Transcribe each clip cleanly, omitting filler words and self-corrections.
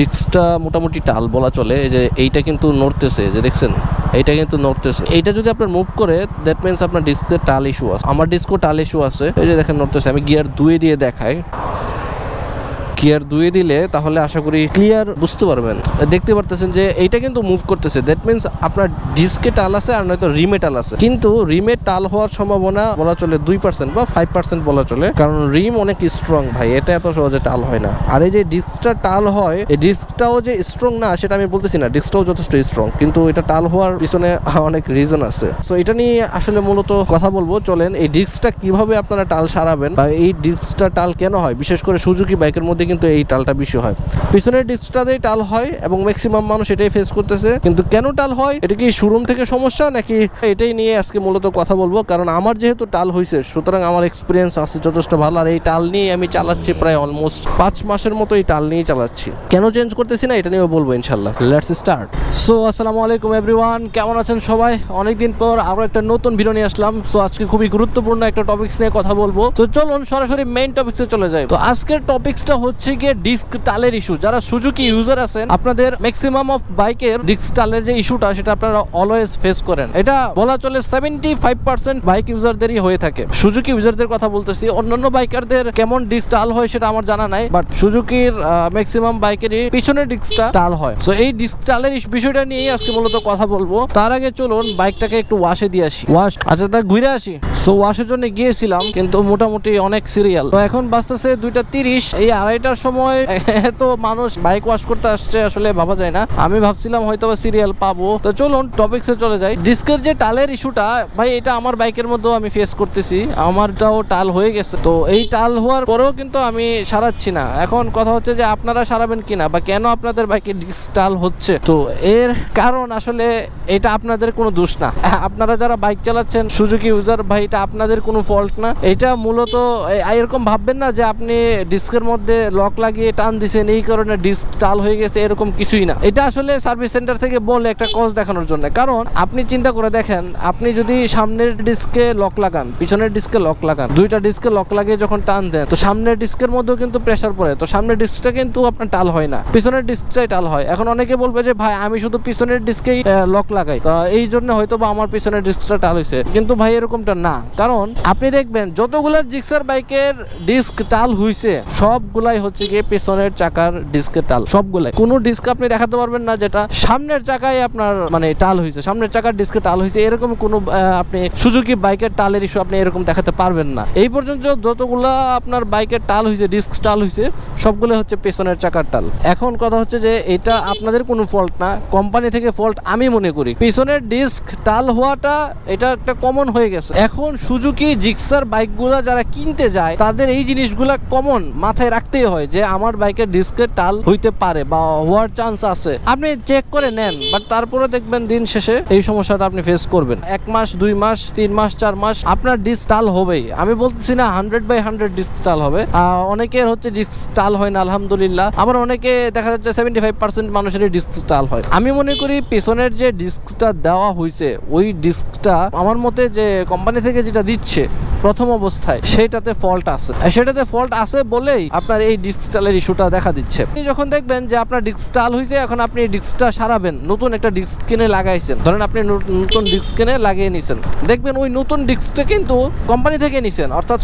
ডিস্কটা মোটামুটি টাল বলা চলে। এই যে এইটা কিন্তু নড়তেছে, যে দেখছেন এইটা কিন্তু নড়তেছে। এইটা যদি আপনার মুভ করে দ্যাট মিনস আপনার ডিস্কের টাল ইস্যু আছে। আমার ডিস্কও টাল ইস্যু আছে, এই যে দেখেন নড়তেছে। আমি গিয়ার 2 দিয়ে দেখাই, গিয়ার 2 দিলে তাহলে আশা করি ক্লিয়ার বুঝতে পারবেন। দেখতে পারতেছেন যে এইটা কিন্তু মুভ করতেছে, দ্যাট মিনস আপনার ডিস্কে টাল আছে আর নয়তো রিমে টাল আছে। কিন্তু রিমে টাল হওয়ার সম্ভাবনা বলা চলে 2% বা 5% বলা চলে, কারণ রিম অনেক স্ট্রং ভাই, এটা এত সহজে টাল হয় না। আর এই যে ডিস্কটা টাল হয়, এই ডিস্কটাও যে স্ট্রং না সেটা আমি বলতেছি না, ডিস্কটাও যথেষ্ট স্ট্রং, কিন্তু এটা টাল হওয়ার পিছনে অনেক রিজন আছে। সো এটা নিয়ে আসলে মূলত কথা বলবো। চলেন এই ডিস্কটা কিভাবে আপনারা টাল সারাবেন বা এই ডিস্কটা টাল কেন হয়, বিশেষ করে সুজুকি বাইকের মধ্যে কিন্তু এই টালটা বেশি হয়। পিছনের ডিস্কটাতেই টাল হয় এবং ম্যাক্সিমাম মানুষ এটাই ফেস করতেছে। কিন্তু কেন টাল হয়, এটা কি শোরুম থেকে সমস্যা নাকি, এটাই নিয়ে আজকে মূলত কথা বলবো। কারণ আমার যেহেতু টাল হয়েছে সুতরাং আমার এক্সপিরিয়েন্স আছে যথেষ্ট ভালো। আর এই টাল নিয়ে আমি চালাচ্ছি প্রায় অলমোস্ট 5 মাসের মতো এই টাল নিয়ে চালাচ্ছি। কেন চেঞ্জ করতেছি না এটা নিয়েও বলবো ইনশাল্লাহ। Let's start. সো আসসালামু আলাইকুম এভরিওয়ান, কেমন আছেন সবাই? অনেকদিন পর আরো একটা নতুন ভিডিও নিয়ে আসলাম। সো আজকে খুবই গুরুত্বপূর্ণ একটা টপিকস নিয়ে কথা বলবো। তো চলুন সরাসরি মেইন টপিকসে চলে যাই। তো আজকের টপিকসটা হচ্ছে গিয়ে ডিস্ক টালের ইস্যু। যারা সুজুকি ইউজার আছেন আপনাদের ম্যাক্সিমাম অফ বাইকের ডিস্ক টালের যে ইস্যুটা সেটা আপনারা অলওয়েজ ফেস করেন। এটা বলা চলে 75% বাইক ইউজারদেরই হয়ে থাকে। সুজুকি ইউজারদের কথা বলতেছি, অন্যান্য বাইকারদের কেমন ডিস্ক টাল হয় সেটা আমার জানা নাই, বাট সুজুকির ম্যাক্সিমাম বাইকেরই পিছনের ডিস্কটা টাল হয়। সো এই ডিস্ক টালের বিষয়টা নিয়েই আজকে মূলত কথা বলবো। তার আগে চলুন বাইকটাকে একটু ওয়াশে দিয়ে আসি। ওয়াশ আচ্ছা তা ঘুরে আসি। সো ওয়াশের জন্য গিয়েছিলাম কিন্তু মোটামুটি অনেক সিরিয়াল। তো এখন বাজতেছে 2:30। এই 2:30টার সময় এত মানুষ বাইক ওয়াশ করতে আসছে আসলে ভাবা যায় না। আমি ভাবছিলাম হয়তো সিরিয়াল পাবো। তো চলুন টপিকসে চলে যাই। ডিস্কের যে টালের ইস্যুটা ভাই, এটা আমার বাইকের মধ্যেও আমি ফেস করতেছি। আমারটাও টাল হয়ে গেছে। তো এই টাল হওয়ার পরেও কিন্তু আমি সারাচ্ছি না। এখন কথা হচ্ছে যে আপনারা সারাবেন কিনা বা কেন আপনাদের বাইকে ডিস্ক টাল হচ্ছে। তো এর কারণ আসলে এটা আপনাদের কোনো দোষ না। আপনারা যারা বাইক চালাচ্ছেন সুজুকি ইউজার ভাই, এটা আপনাদের কোনো ফল্ট না। এটা মূলত এরকম ভাববেন না যে আপনি ডিস্কের মধ্যে লক লাগিয়ে টান দিছেন এই কারণে ডিস্ক টাল হয়ে গেছে, এরকম কিছুই না। এটা আসলে সার্ভিস সেন্টার থেকে বলে একটা কজ দেখানোর জন্য। কারণ আপনি চিন্তা করে দেখেন, আপনি যদি সামনের ডিস্কে লক লাগান, পিছনের ডিস্কে লক লাগান, দুইটা ডিস্কে লক লাগিয়ে যখন টান দেন তো সামনের ডিস্কের মধ্যেও কিন্তু প্রেসার পড়ে। তো সামনের ডিস্কটা কিন্তু আপনার টাল হয় না, পিছনের ডিস্কটাই টাল হয়। এখন অনেকে বলবে যে ভাই আমি শুধু পিছনের ডিস্কেই লক লাগাই, তো এই জন্য হয়তো বা আমার পিছনের ডিস্কটা টাল হয়েছে। কিন্তু ভাই এরকমটা না। কারণ আপনি দেখবেন যতগুলা জিক্সার বাইকের ডিস্ক টাল হইছে সবগুলাই হচ্ছে গিয়ে পিছনের চাকার ডিস্কের টাল। সবগুলাই, কোনো ডিস্ক আপনি দেখাতে পারবেন না যেটা সামনের চাকায় আপনার মানে টাল হয়েছে, সামনের চাকার ডিস্কে টাল হয়েছে, এরকম কোনো আপনি সুজুকি বাইকের টালের ইস্যু আপনি এরকম দেখাতে পারবেন না। এই পর্যন্ত যতগুলা আপনার বাইকের টাল হয়েছে, ডিস্ক টাল হয়েছে, সবগুলো হচ্ছে পেছনের চাকার টাল। এখন কথা হচ্ছে যে এটা আপনাদের কোনো ফল্ট না, কোম্পানি থেকে ফল্ট আমি মনে করি। পিছনের ডিস্ক টাল হওয়াটা এটা একটা কমন হয়ে গেছে। এখন সুজুকি জিক্সার বাইকগুলা যারা কিনতে যায় তাদের এই জিনিসগুলা কমন মাথায় রাখতেই হয় যে আমার বাইকের ডিস্কের টাল হইতে পারে বা হওয়ার চান্স আছে। আপনি চেক করে নেন, বাট তারপরে দেখবেন দিন শেষে এই সমস্যাটা আপনি ফেস করবেন। 1 মাস 2 মাস 3 মাস 4 মাস আপনার ডিস্ক টাল হবেই। আমি বলতেছি না 100/100 ডিস্ক টাল হবে। অনেকের হচ্ছে ডিস্ক টাল হয় না আলহামদুলিল্লাহ, আবার অনেকে দেখা যাচ্ছে 75% মানুষেরই ডিস্ক টাল হয়। আমি মনে করি পিছনের যে ডিস্কটা দেওয়া হয়েছে ওই ডিস্কটা আমার মতে যে কোম্পানি থেকে যেটা দিচ্ছে প্রথম অবস্থায় সেটাতে ফল্ট আছে। সেটাতে ফল্ট আছে বলেই আপনার এই ডিস্ক টালের ইস্যুটা দেখা দিচ্ছে। আপনি যখন দেখবেন যে আপনার ডিস্ক টাল হয়েছে, এখন আপনি এই ডিস্কটা সারাবেন, নতুন একটা ডিস্ক কিনে লাগাইছেন, ধরেন আপনি নতুন ডিস্ক কিনে লাগিয়ে নিছেন, দেখবেন ওই নতুন ডিস্কটা কিন্তু কোম্পানি থেকে নিছেন, অর্থাৎ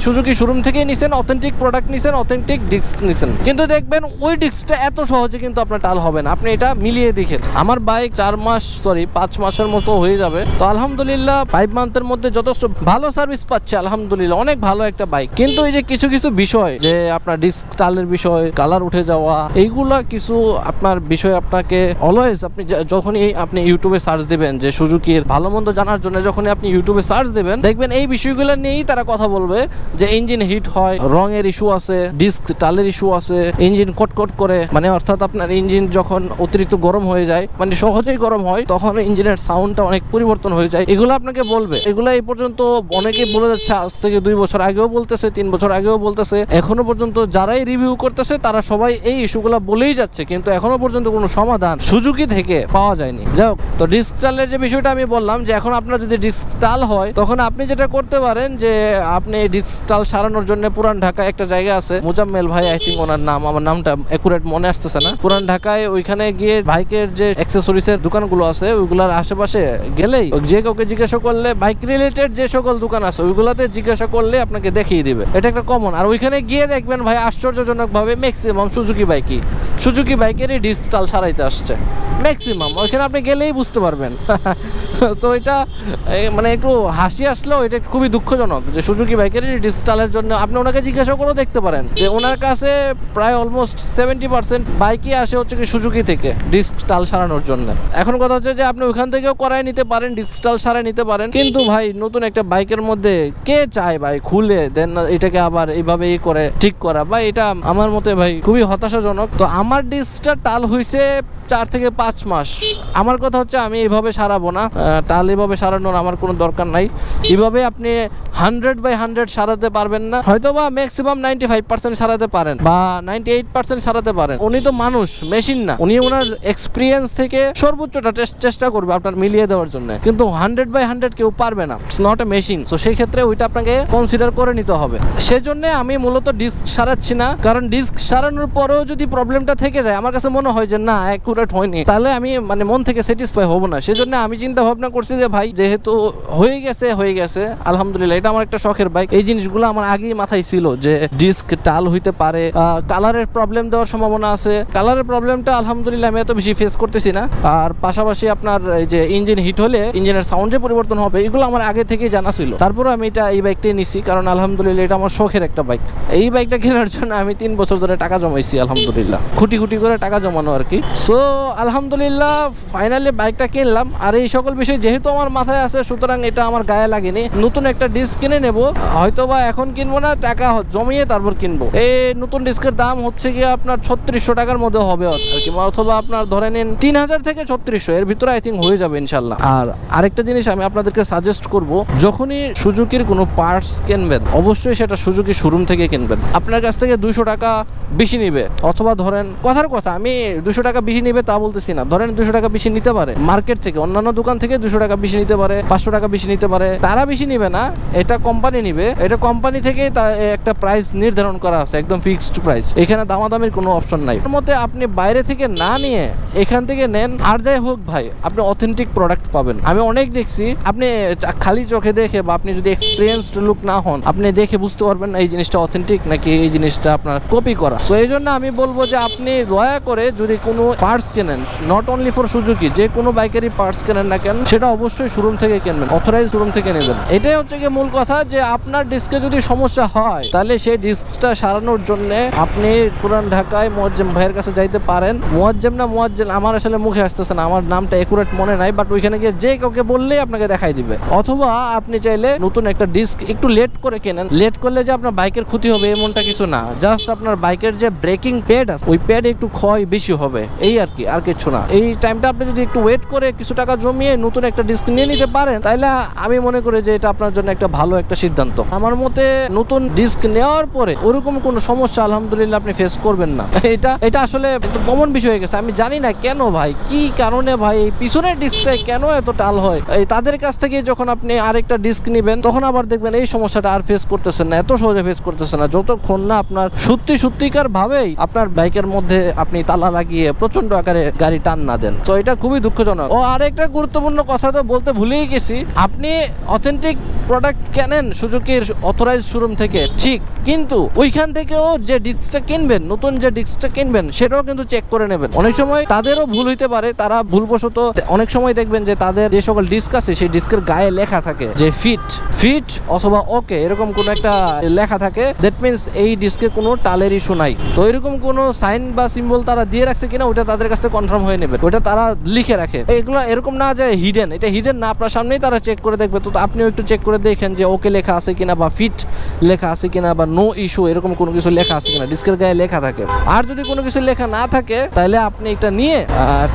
সুজুকি শোরুম থেকে নিছেন, অথেন্টিক প্রোডাক্ট নিছেন, অথেন্টিক ডিস্ক নিছেন, কিন্তু দেখবেন ওই ডিস্কটা এত সহজে কিন্তু আপনার টাল হবে না। আপনি এটা মিলিয়ে দেখেন। আমার বাইক 5 মাসের মতো হয়ে যাবে, তো আলহামদুলিল্লাহ 5 মান্থের মধ্যে যথেষ্ট ভালো সার্ভিস পাচ্ছে আলহামদুলিল্লাহ, অনেক ভালো একটা বাইক। কিন্তু এই যে কিছু বিষয় যে আপনার ডিস্ক টালের বিষয়, কালার উঠে যাওয়া, এইগুলা কিছু আপনার বিষয় আপনাকে অলওয়েজ আপনি যখনই আপনি ইউটিউবে সার্চ দিবেন যে সুজুকির ভালো মন্দ জানার জন্য, যখনই আপনি ইউটিউবে সার্চ দিবেন দেখবেন এই বিষয়গুলো নিয়েই তারা কথা বলবে যে ইঞ্জিন হিট হয়, রঙের ইস্যু আছে, ডিস্ক টালের ইস্যু আছে, ইঞ্জিন কটকট করে, মানে অর্থাৎ আপনার ইঞ্জিন যখন অতিরিক্ত গরম হয়ে যায়, মানে সহজেই গরম হয়, তখন ইঞ্জিনের সাউন্ডটা অনেক পরিবর্তন হয়ে যায়। এগুলো আপনাকে বলবে, এগুলো এই পর্যন্ত অনেকে বলে যাচ্ছে, আজ থেকে 2 বছর আগেও বলতেছে, 3 বছর আগেও বলতেছে, এখনো পর্যন্ত যারাই রিভিউ করতেছে তারা সবাই এই ইস্যুগুলো বলেই যাচ্ছে, কিন্তু এখনো পর্যন্ত কোনো সমাধান সুজুকি থেকে পাওয়া যায়নি। যাই হোক, তো ডিস্ক টালের যে বিষয়টা আমি বললাম যে এখন আপনার যদি ডিস্ক টাল হয় তখন আপনি যেটা করতে পারেন যে আপনি ডিস্ক টাল সারানোর জন্য পুরান ঢাকায় একটা জায়গা আছে, মোজাম্মেল ভাই আই থিঙ্ক ওনার নাম, আমার নামটা একুরেট মনে আসতেছে না। পুরান ঢাকায় ওইখানে গিয়ে বাইকের যে অ্যাক্সেসরিজের দোকানগুলো আছে ওইগুলোর আশেপাশে গেলেই যে কাউকে জিজ্ঞাসা করলে, বাইক রিলেটেড যে সকল দোকান আছে ওইগুলোতে জিজ্ঞাসা করলে আপনাকে দেখিয়ে দিবে। এটা একটা কমন। আর ওইখানে গিয়ে দেখবেন ভাই আশ্চর্যজনক ভাবে ম্যাক্সিমাম সুজুকি বাইকেরই ডিস্ক টাল সারাইতে আসছে ম্যাক্সিমাম। ওইখানে আপনি গেলেই বুঝতে পারবেন। তো এটা মানে একটু হাসি আসলেও এটা খুবই দুঃখজনক যে সুজুকি বাইকেরই ডিস্ক টালের জন্য আপনি ওনাকে জিজ্ঞাসা করেও দেখতে পারেন যে ওনার কাছে প্রায় অলমোস্ট 70% বাইকই আসে হচ্ছে কি সুজুকি থেকে ডিস্ক টাল সারানোর জন্য। এখন কথা হচ্ছে যে আপনি ওইখান থেকেও করাই নিতে পারেন, ডিস্ক টাল সারাই নিতে পারেন, কিন্তু ভাই নতুন একটা বাইকের মধ্যে কে চায় ভাই খুলে দেন এটাকে আবার এইভাবে করে ঠিক করা, বা এটা আমার মতে ভাই খুবই হতাশাজনক। তো আমার ডিস্কটা টাল হয়েছে 4 থেকে 5 মাস। আমার কথা হচ্ছে আমি এইভাবে সারাবো না, টাল এইভাবে সারানোর আমার কোনো দরকার নাই। এইভাবে আপনি 100/100 সারাতে পারবেন না, হয়তো বা ম্যাক্সিমাম 95% সারাতে পারেন বা 98% সারাতে পারেন। উনি তো মানুষ, মেশিন না। উনি ওনার এক্সপিরিয়েন্স থেকে সর্বোচ্চটা চেষ্টা করবে আপনার মিলিয়ে দেওয়ার জন্য, কিন্তু 100/100 কেউ পারবে না। It's not a machine. তো সেই ক্ষেত্রে ওইটা আপনাকে কনসিডার করে নিতে হবে। সেজন্য আমি মূলত ডিস্ক সারাচ্ছি না, কারণ ডিস্ক সারানোর পরেও যদি প্রবলেমটা থেকে যায়, আমার কাছে মনে হয় যে না অ্যাকুরেট হয়নি, তাহলে আমি মানে মন থেকে স্যাটিসফাই হব না। সেজন্য আমি চিন্তা ভাবনা করছি যে ভাই যেহেতু হয়ে গেছে আলহামদুলিল্লাহ। এটা আমার একটা শখের বাইক। এই জিনিসগুলো আমার আগেই মাথায় ছিল যে ডিস্ক টাল হইতে পারে, কালারের প্রবলেম দেওয়ার সম্ভাবনা আছে। কালারের প্রবলেমটা আলহামদুলিল্লাহ আমি এত বেশি ফেস করতেছি না। আর পাশাপাশি আপনার এই যে ইঞ্জিন হিট হলে ইঞ্জিনের সাউন্ডে পরিবর্তন হবে, এগুলো আমার আগে থেকেই জানা ছিল। তারপরে আমি এই বাইকটাই নিচ্ছি, কারণ আলহামদুলিল্লাহ এটা আমার শখের একটা বাইক। এই বাইকটা কেনার জন্য আমি 3 বছর ধরে টাকা জমাইছি আলহামদুলিল্লাহ, খুঁটি করে টাকা জমানো আর কি। সো আলহামদুলিল্লাহ ফাইনালি বাইকটা কিনলাম। আর এই সকল বিষয় যেহেতু আমার মাথায় আছে, সুতরাং এটা আমার গায়ে লাগেনি। নতুন একটা ডিস্ক কিনে নেব, হয়তো বা এখন কিনবো না, টাকা জমিয়ে তারপর কিনবো। এই নতুন ডিস্কের দাম হচ্ছে গিয়ে আপনার 3600 টাকার মধ্যে হবে আর কি, অথবা আপনার ধরে নিন 3000 থেকে 3600 এর ভিতরে আই থিঙ্ক হয়ে যাবে ইনশাল্লাহ। আর আরেকটা জিনিস আমি আপনাদেরকে সাজেস্ট করব, যখনই সুজুকির কোনো পার্টস কিনবেন অবশ্যই সেটা সুজুকি শোরুম থেকে কিনবেন। আপনার কাছ থেকে 200 টাকা বেশি নিবে, অথবা ধরেন কথার কথা আমি 200 টাকা বেশি নিবে তা বলতেছি না, ধরেন 200 টাকা বেশি নিতে পারে মার্কেট থেকে, অন্যান্য দোকান থেকে 200 টাকা বেশি নিতে পারে, 500 টাকা বেশি নিতে পারে। তারা বেশি নিবে না, এটা কোম্পানি নিবে। এটা কোম্পানি থেকে একটা প্রাইস নির্ধারণ করা আছে, একদম ফিক্সড প্রাইস। এখানে দামাদামির কোনো অপশন নাই। এর মধ্যে আপনি বাইরে থেকে না নিয়ে এখান থেকে নেন, আর যাই হোক ভাই আপনি অথেন্টিক প্রোডাক্ট পাবেন। আমি অনেক দেখছি, আপনি খালি চোখে দেখে বা আপনি যদি এক্সপিরিয়েন্সড লুক না হন, আপনি দেখে বুঝতে পারবেন না এই জিনিসটা অথেন্টিক নাকি এই জিনিসটা আপনার কপি করা। সো এই জন্য আমি বলবো যে আপনি দয়া করে যদি কোনো পার্টস কেনেন, নট অনলি ফর সুজুকি, যে কোনো বাইকেরই পার্টস কেনেন না কেন, সেটা অবশ্যই শোরুম থেকে কিনবেন, অথরাইজ শোরুম থেকে নেবেন। এটাই হচ্ছে কি মূল কথা, যে আপনার ডিস্কে যদি সমস্যা হয় তাহলে সেই ডিস্কটা সারানোর জন্য আপনি পুরান ঢাকায় মুয়াজ্জেম ভাইয়ের কাছে যাইতে পারেন। মুয়াজ্জেম আমার আসলে মুখে আসতেছে না, আমার নামটা একুরেট মনে নাই, বাট ওইখানে গিয়ে যে কাউকে বললেই আপনাকে দেখাই দিবে। অথবা আপনি চাইলে নতুন একটা ডিস্ক একটু লেট করে কেনেন। লেট করলে যে আপনার বাইকের ক্ষতি হবে এমনটা কিছু না, জাস্ট আপনার বাইকের যে ব্রেকিং প্যাড আছে ওই প্যাডে একটু ক্ষয় বেশি হবে, এই আর কি, আর কিছু না। এই টাইমটা আপনি যদি একটু ওয়েট করে কিছু টাকা জমিয়ে নতুন একটা ডিস্ক নিয়ে নিতে পারেন, তাহলে আমি মনে করি যে এটা আপনার জন্য একটা ভালো একটা সিদ্ধান্ত। আমার মতে নতুন ডিস্ক নেওয়ার পরে ওরকম কোনো সমস্যা আলহামদুলিল্লাহ আপনি ফেস করবেন না। এটা আসলে একটা কমন বিষয় হয়ে গেছে। আমি জানি না কেন ভাই, কি কারণে ভাই এই পিছনের ডিস্কটাই কেন এত টাল হয়। এই তাদের কাছ থেকে যখন আপনি আরেকটা ডিস্ক নেবেন তখন আবার দেখবেন এই সমস্যাটা আর ফেস করতেছেন না, এত সহজে ফেস করতেছেন না, যতক্ষণ না আপনার সত্যিকার ভাবেই আপনার বাইকের মধ্যে আপনি তালা লাগিয়ে প্রচন্ড আকারে গাড়ি টান না দেন। তো এটা খুবই দুঃখজনক। ও আরেকটা গুরুত্বপূর্ণ কথা তো বলতে ভুলেই গেছি, আপনি অথেন্টিক প্রোডাক্ট কেনেন সুজুকির অথরাইজ শোরুম থেকে ঠিক, কিন্তু ওইখান থেকেও যে ডিস্কটা কিনবেন, নতুন যে ডিস্কটা কিনবেন সেটাও কিন্তু চেক করে নেবেন। অনেক সময় তাদেরও ভুল হইতে পারে, তারা ভুলবশত অনেক সময় দেখবেন যে তাদের যে সকল ডিস্ক আছে সেই ডিস্কের গায়ে লেখা থাকে যে ফিট অথবা ওকে, এরকম কোনো একটা লেখা থাকে, দ্যাট মিনস এই ডিস্কে কোনো টালের ইস্যু নাই। তো এরকম কোনো সাইন বা সিম্বল তারা দিয়ে রাখছে কিনা ওটা তাদের কাছে কনফার্ম হয়ে নেবে, ওটা তারা লিখে রাখে। এগুলো এরকম না যে হিডেন, এটা হিডেন না, আপনার সামনেই তারা চেক করে দেখবে। তো আপনিও একটু চেক করে দেখেন যে ওকে লেখা আছে কিনা বা ফিট লেখা আছে কিনা বা নো ইস্যু এরকম কোনো কিছু লেখা আছে কিনা, ডিস্কের গায়ে লেখা থাকে। আর যদি কোনো কিছু লেখা না থাকে তাহলে আপনি এটা নিয়ে নিয়ে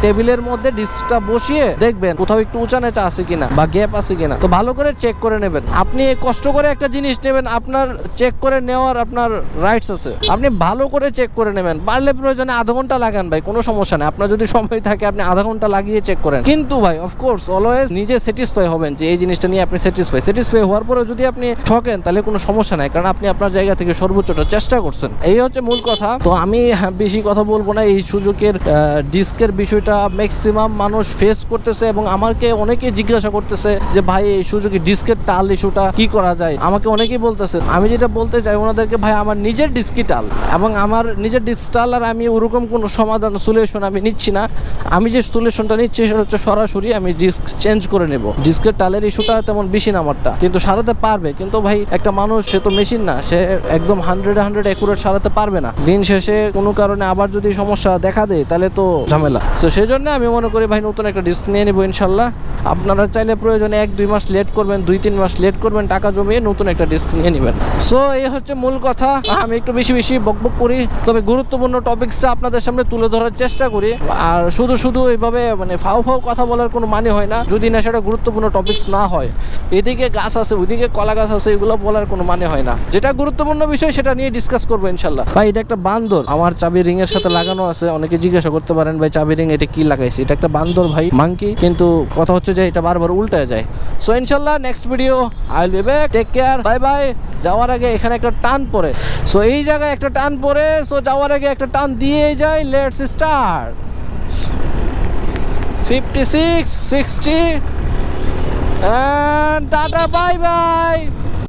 টেবিলের মধ্যে ডিস্কটা বসিয়ে দেখবেন কোথাও একটু উঁচা নেচা আছে কিনা বা গ্যাপ আছে কিনা, তো ভালো করে চেক করে নেবেন। আপনি কষ্ট করে একটা জিনিস নেবেন, আপনার চেক করে নেওয়ার আপনার রাইটস আছে, আপনি ভালো করে চেক করে নেবেন। পারলে প্রয়োজনে আধা ঘন্টা লাগান ভাই, কোনো সমস্যা নেই। আপনার যদি সময় থাকে আপনি আধা ঘন্টা লাগিয়ে চেক করেন, কিন্তু ভাই অফকোর্স অলওয়েজ নিজে স্যাটিসফাই হবেন যে এই জিনিসটা নিয়ে আপনি স্যাটিসফাই হওয়ার পরে যদি আপনি ঠকেন তাহলে কোনো সমস্যা নাই, কারণ আপনি আপনার জায়গা থেকে সর্বোচ্চটা চেষ্টা করছেন। এই হচ্ছে মূল কথা। তো আমি বেশি কথা বলবো না। এই সুজুকির ডিস্কের বিষয়টা ম্যাক্সিমাম মানুষ ফেস করতেছে এবং আমাকে অনেকে জিজ্ঞাসা করতেছে যে ভাই এই সুজুকি ডিস্কের টাল ইস্যুটা কি করা যায়। আমাকে অনেকেই বলতেছে, আমি যেটা বলতে চাই ওনাদেরকে, ভাই আমার নিজের ডিস্কই টাল এবং আমার নিজের ডিস্ক টাল, আর আমি ওরকম কোনো সমাধান সলিউশন আমি নিচ্ছি না। আমি যে সলিউশনটা নিচ্ছি সেটা হচ্ছে সরাসরি আমি ডিস্ক চেঞ্জ করে নেব। ডিস্কের টালের ইস্যুটা তেমন বেশি না আমারটা, কিন্তু সারাতে পারবে। কিন্তু ভাই একটা মানুষ, সে তো মেশিন না, সে একদম 100 অ্যাকুরেট সারাতে পারবে না। দিন শেষে কোনো কারণে আবার যদি সমস্যা দেখা দেয় তাহলে তো ঝামেলা। তো সেই জন্য আমি মনে করি ভাই নতুন একটা ডিস্ক নিয়ে নেবো ইনশাল্লাহ। আপনারা চাইলে প্রয়োজনে 1-2 মাস লেট করবেন, 2-3 মাস লেট করবেন, টাকা জমিয়ে নতুন একটা ডিস্ক নিয়ে নেবেন। সো এই হচ্ছে মূল কথা। আমি একটু বেশি বকবক করি, তবে গুরুত্বপূর্ণ টপিকসটা আপনাদের সামনে তুলে ধরার চেষ্টা করি। আর শুধু এইভাবে মানে ফাও কথা বলার কোনো মানে হয় না যদি না সেটা গুরুত্বপূর্ণ টপিকস না হয়। এদিকে গাছ আছে, ওইদিকে কলা গাছ আছে, এগুলো বলার কোনো মানে হয় না। যেটা গুরুত্বপূর্ণ বিষয় সেটা নিয়ে ডিসকাস করবো ইনশাল্লাহ। ভাই এটা একটা বান্দর, আমার চাবি রিং এর সাথে লাগানো আছে। অনেকে জিজ্ঞাসা করতে পারেন ভাই চাবি রিং এটা কি লাগাইছি। এটা একটা বান্দর ভাই, মাঙ্কি, কিন্তু কথা হচ্ছে যে এটা বারবার উল্টে যায়। সো ইনশাল্লাহ next video I will be back. Take care, bye bye. যাওয়ার আগে এখানে একটা টান পড়ে, সো এই জায়গায় একটা টান পড়ে, সো যাওয়ার আগে একটা টান দিয়ে যায়। Let's start. 56, 60 and tata, bye bye.